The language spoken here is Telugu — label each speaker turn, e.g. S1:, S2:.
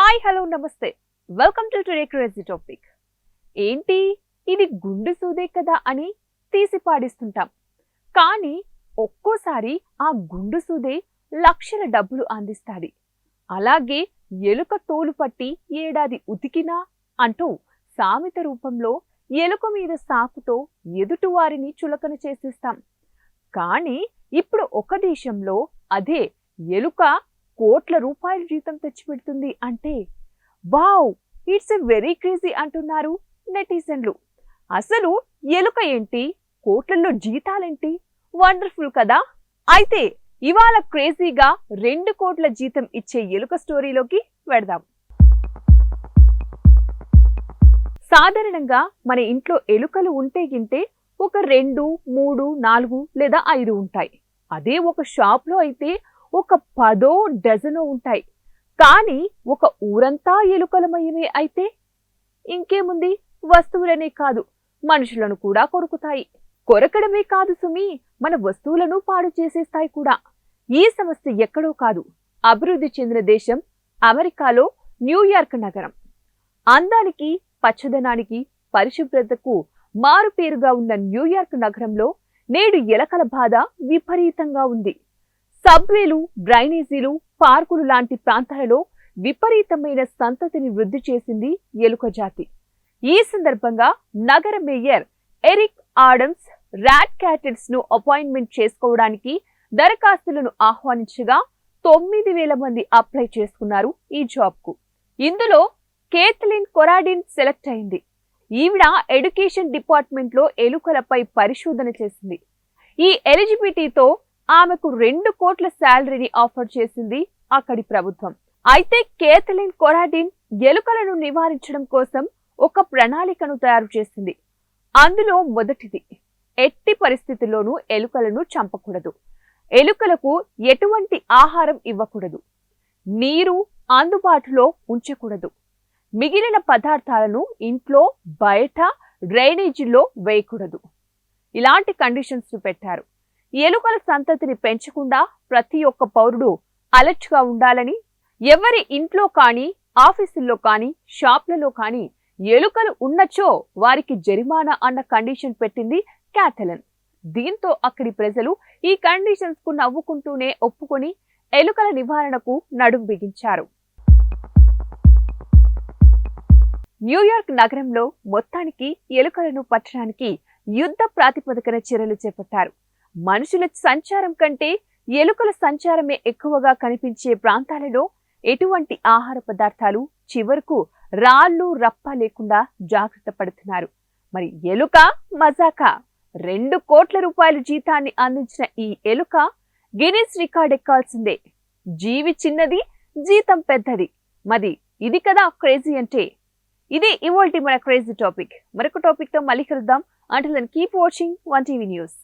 S1: హాయ్ హలో నమస్తే welcome to today crazy topic. ఏంటి ఇది గుండు సూదే కదా అని తీసి పాడిస్తుంటాం. కానీ ఒక్కోసారి ఆ గుండు సూదే లక్షల డబ్బులు అందిస్తాది. అలాగే ఎలుక తోలు పట్టి ఏడాది ఉతికినా అంటూ సామెత రూపంలో ఎలుక మీద సాకుతో ఎదుటివారిని చులకన చేసేస్తాం. కానీ ఇప్పుడు ఒక దేశంలో అదే ఎలుక కోట్ల రూపాయల జీతం తెచ్చిపెడుతుంది అంటే wow, it's a very crazy అంటున్నారు నెటిజన్లు. అసలు ఎలుక ఏంటి, కోట్లలో జీతాలేంటి, వండర్ఫుల్ కదా. అయితే ఇవాళ క్రేజీగా 2 కోట్ల జీతం ఇచ్చే ఎలుక స్టోరీలోకి వెడదాం. సాధారణంగా మన ఇంట్లో ఎలుకలు ఉంటే గింటే ఒక 2, 3, 4 లేదా 5 ఉంటాయి. అదే ఒక షాప్లో అయితే ఒక 10 డజను ఉంటాయి. కానీ ఒక ఊరంతా ఎలుకలమయమే అయితే ఇంకేముంది, వస్తువులనే కాదు మనుషులను కూడా కొరుకుతాయి. కొరకడమే కాదు సుమి, మన వస్తువులను పాడు చేసేస్తాయి కూడా. ఈ సమస్య ఎక్కడో కాదు, అభివృద్ధి చెందిన దేశం అమెరికాలో న్యూయార్క్ నగరం. అందానికి, పచ్చదనానికి, పరిశుభ్రతకు మారుపేరుగా ఉన్న న్యూయార్క్ నగరంలో నేడు ఎలకల బాధ విపరీతంగా ఉంది. సబ్వేలు, డ్రైనేజీలు, పార్కులు లాంటి ప్రాంతాలలో విపరీతమైన సంతతిని వృద్ధి చేసింది ఎలుక జాతి. ఈ సందర్భంగా నగర మేయర్ ఎరిక్ ఆడమ్స్ ర్యాట్ క్యాటర్స్ ను అపాయింట్మెంట్ చేసుకోవడానికి దరఖాస్తులను ఆహ్వానించగా 9,000 మంది అప్లై చేసుకున్నారు ఈ జాబ్ కు. ఇందులో కేథలిన్ కొరాడిన్ సెలెక్ట్ అయింది. ఈవిడ ఎడ్యుకేషన్ డిపార్ట్మెంట్ లో ఎలుకలపై పరిశోధన చేసింది. ఈ ఎలిజిబిలిటీతో ఆమెకు 2 కోట్ల శాలరీని ఆఫర్ చేసింది అక్కడి ప్రభుత్వం. అయితే కేథలిన్ కొరాడిన్ ఎలుకలను నివారించడం కోసం ఒక ప్రణాళికను తయారు చేసింది. అందులో మొదటిది, ఎట్టి పరిస్థితుల్లోనూ ఎలుకలను చంపకూడదు, ఎలుకలకు ఎటువంటి ఆహారం ఇవ్వకూడదు, నీరు అందుబాటులో ఉంచకూడదు, మిగిలిన పదార్థాలను ఇంట్లో, బయట, డ్రైనేజీల్లో వేయకూడదు. ఇలాంటి కండిషన్స్ పెట్టారు. ఎలుకల సంతతిని పెంచకుండా ప్రతి ఒక్క పౌరుడు అలర్ట్ గా ఉండాలని, ఎవరి ఇంట్లో కానీ, ఆఫీసుల్లో కానీ, షాప్లలో కానీ ఎలుకలు ఉన్నచో వారికి జరిమానా అన్న కండిషన్ పెట్టింది క్యాథలిన్. దీంతో అక్కడి ప్రజలు ఈ కండిషన్స్ కు నవ్వుకుంటూనే ఒప్పుకొని ఎలుకల నివారణకు నడుం బిగించారు. న్యూయార్క్ నగరంలో మొత్తానికి ఎలుకలను పట్టడానికి యుద్ధ ప్రాతిపదికన చర్యలు చేపట్టారు. మనుషుల సంచారం కంటే ఎలుకల సంచారమే ఎక్కువగా కనిపించే ప్రాంతాలలో ఎటువంటి ఆహార పదార్థాలు, చివరకు రాళ్ళు రప్ప లేకుండా జాగ్రత్త పడుతున్నారు. మరి ఎలుక మజాకా 2 కోట్ల రూపాయల జీతాన్ని అందించిన ఈ ఎలుక గిన్నిస్ రికార్డ్ ఎక్కాల్సిందే. జీవి చిన్నది, జీతం పెద్దది. మరి ఇది కదా క్రేజీ అంటే. ఇది ఇవాల్టి మన క్రేజీ టాపిక్. మరొక టాపిక్ తో మళ్ళీ కలుద్దాం. Until then, keep watching One TV News.